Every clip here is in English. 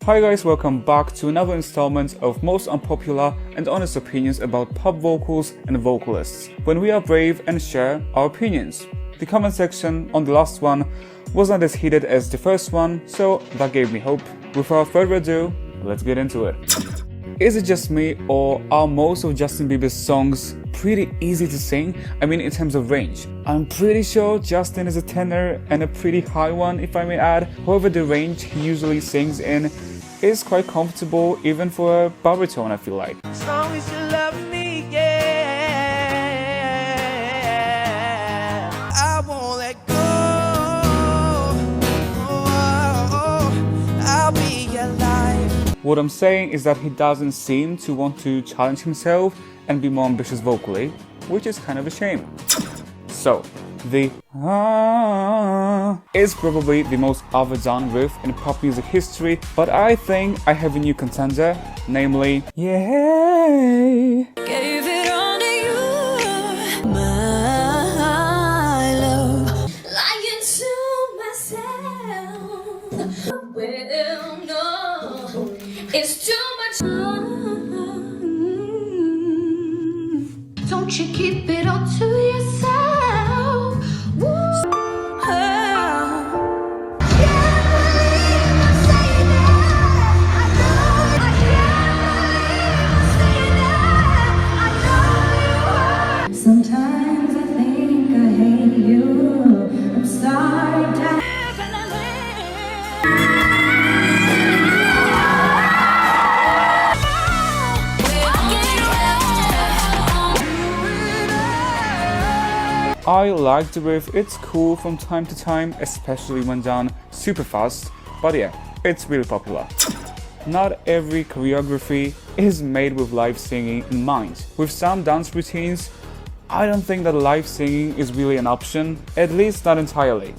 Hi guys, welcome back to another installment of most unpopular and honest opinions about pop vocals and vocalists, when we are brave and share our opinions. The comment section on the last one was not as heated as the first one, so that gave me hope. Without further ado, let's get into it. Is it just me, or are most of Justin Bieber's songs pretty easy to sing? I mean, in terms of range. I'm pretty sure Justin is a tenor and a pretty high one, if I may add. However, the range he usually sings in is quite comfortable, even for a baritone, I feel like. As long as you love me, yeah, I won't let go. I'll be your life. What I'm saying is that he doesn't seem to want to challenge himself and be more ambitious vocally, which is kind of a shame. So, the is probably the most overdone riff in pop music history, but I think I have a new contender, namely, yay! Gave it all to you, my love. Lying to myself. Well, no, it's too much. Don't you keep it all to yourself. Sometimes I think I hate you. I'm sorry, I like the riff, it's cool from time to time, especially when done super fast, but yeah, it's really popular. Not every choreography is made with live singing in mind. With some dance routines, I don't think that live singing is really an option, at least not entirely.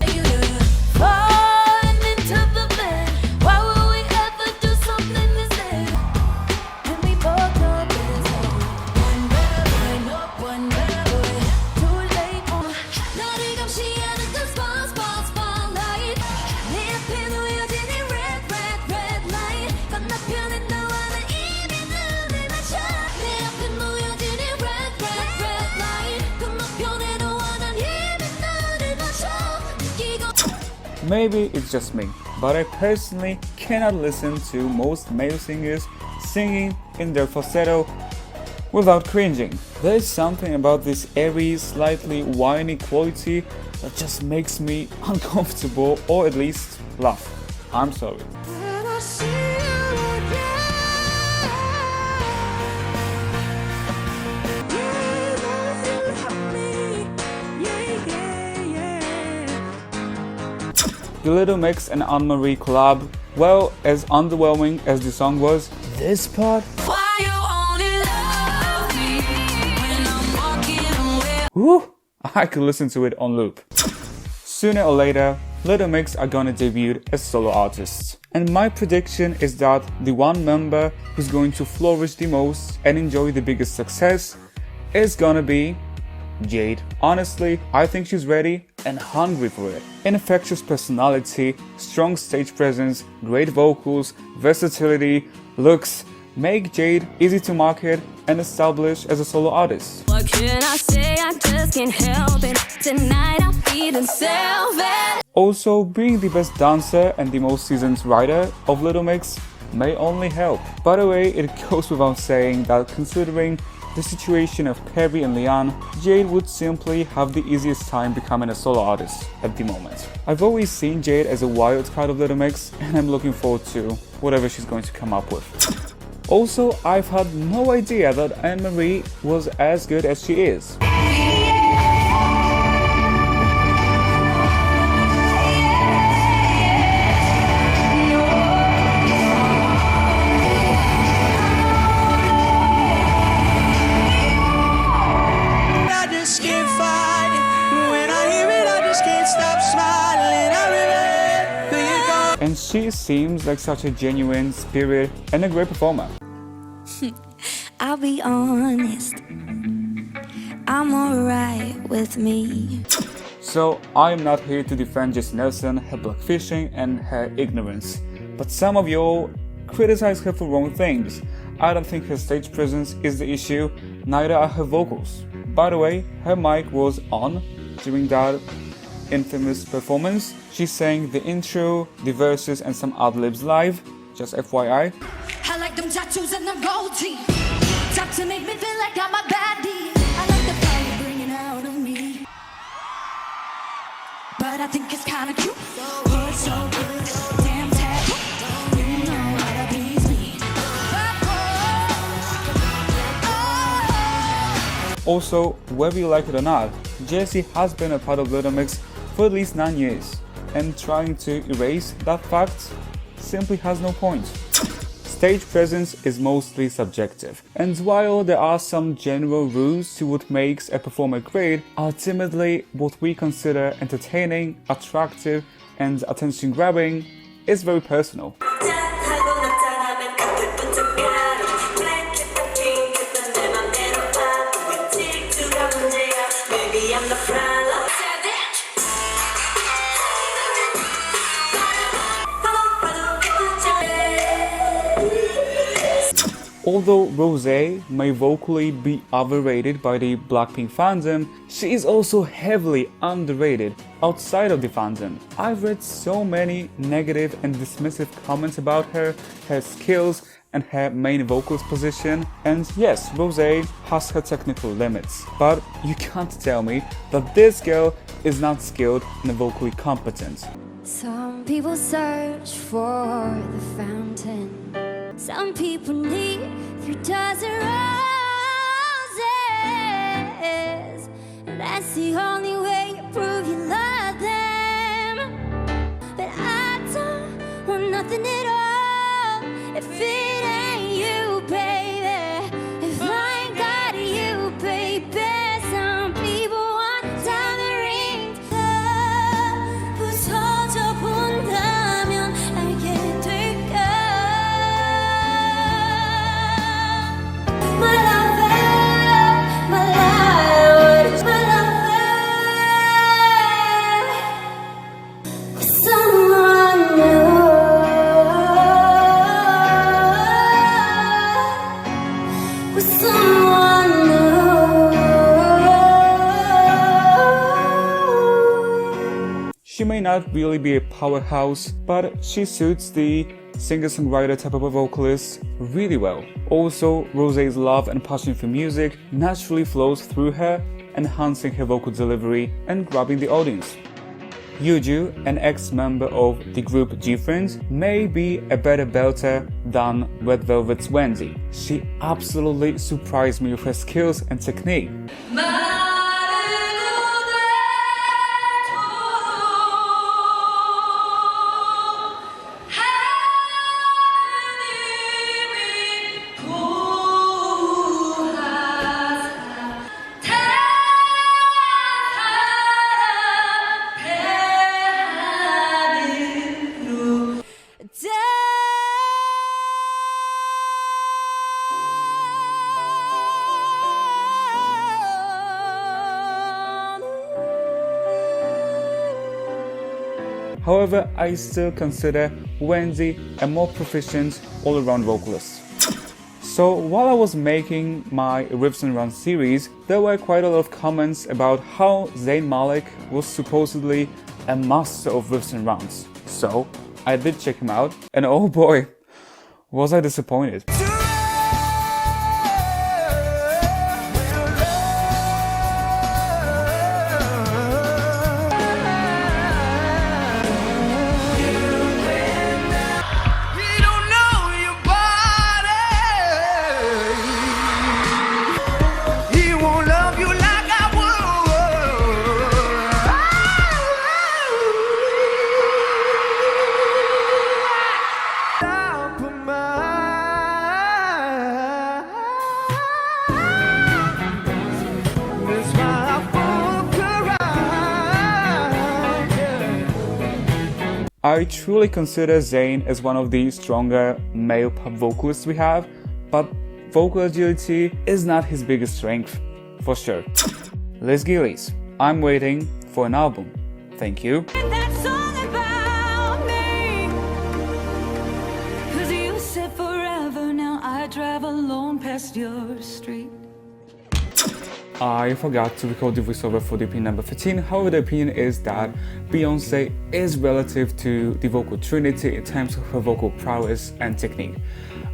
Maybe it's just me, but I personally cannot listen to most male singers singing in their falsetto without cringing. There is something about this airy, slightly whiny quality that just makes me uncomfortable, or at least laugh. I'm sorry. The Little Mix and Anne-Marrie collab, well, as underwhelming as the song was, this part, whew, I could listen to it on loop. Sooner or later, Little Mix are gonna debut as solo artists. And my prediction is that the one member who's going to flourish the most and enjoy the biggest success is gonna be Jade. Honestly, I think she's ready and hungry for it. Infectious personality, strong stage presence, great vocals, versatility, looks make Jade easy to market and establish as a solo artist. What can I say? I just can't help it. Tonight I'm feeling selfish. Also, being the best dancer and the most seasoned writer of Little Mix may only help. By the way, it goes without saying that considering the situation of Perry and Leon, Jade would simply have the easiest time becoming a solo artist at the moment. I've always seen Jade as a wild card of Little Mix, and I'm looking forward to whatever she's going to come up with. Also, I've had no idea that Anne-Marrie was as good as she is. And she seems like such a genuine spirit and a great performer. I'll be honest, I'm alright with me. So I am not here to defend Jesy Nelson, her blackfishing and her ignorance. But some of y'all criticize her for wrong things. I don't think her stage presence is the issue, neither are her vocals. By the way, her mic was on during that infamous performance. She sang the intro, the verses and some ad-libs live, just FYI. I like them tattoos and them gold teeth. Talk to make me feel like I'm a baddie. I like the fire bringing out of me. But I think it's kinda cute. Hood so good, damn tattoo. You know how to please me. Also, whether you like it or not, Jesy has been a part of Little Mix for at least 9 years, and trying to erase that fact simply has no point. Stage presence is mostly subjective, and while there are some general rules to what makes a performer great, ultimately what we consider entertaining, attractive, and attention-grabbing is very personal. Although Rosé may vocally be overrated by the Blackpink fandom, she is also heavily underrated outside of the fandom. I've read so many negative and dismissive comments about her skills, and her main vocals position. And yes, Rosé has her technical limits, but you can't tell me that this girl is not skilled and vocally competent. Some people search for the fountain. Some people need 3 dozen roses, and that's the only way you prove you love them. But I don't want nothing at all if it ain't you, baby. If I ain't got you, baby. Some people want diamond rings. 부서져 본다면 알게 될까. My lover, my life, my lover. Someone new. She may not really be a powerhouse, but she suits the singer-songwriter type of a vocalist really well. Also, Rosé's love and passion for music naturally flows through her, enhancing her vocal delivery and grabbing the audience. Yuju, an ex-member of the group G-Friends, may be a better belter than Red Velvet's Wendy. She absolutely surprised me with her skills and technique. However, I still consider Wendy a more proficient all-around vocalist. So while I was making my Riffs and Runs series, there were quite a lot of comments about how Zayn Malik was supposedly a master of riffs and runs. So I did check him out, and oh boy, was I disappointed. I truly consider Zayn as one of the stronger male pop vocalists we have, but vocal agility is not his biggest strength, for sure. Les Gillies, I'm waiting for an album. Thank you. That's all about me. 'Cause you said drive alone past your street. I forgot to record the voiceover for the opinion number 15. However, the opinion is that Beyoncé is relative to the vocal Trinity in terms of her vocal prowess and technique.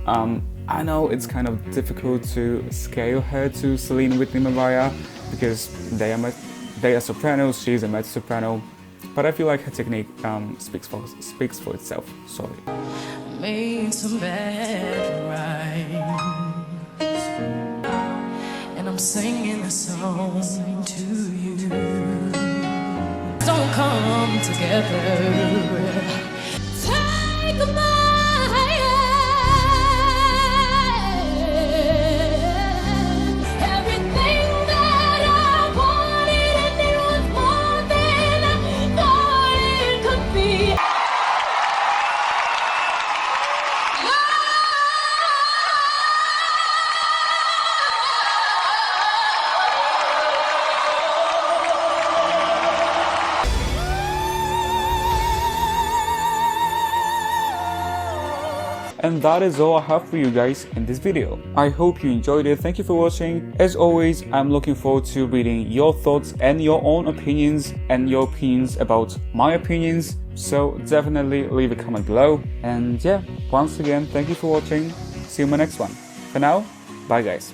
I know it's kind of difficult to scale her to Celine, Whitney, Mariah because they are sopranos, she's a mezzo-soprano, but I feel like her technique speaks for itself. Sorry. Made some bad rhymes, and I'm singing a song to you. Don't come together. Take my And that is all I have for you guys in this video. I hope you enjoyed it. Thank you for watching. As always, I'm looking forward to reading your thoughts and your own opinions and your opinions about my opinions. So definitely leave a comment below. And yeah, once again, thank you for watching. See you in my next one. For now, bye guys.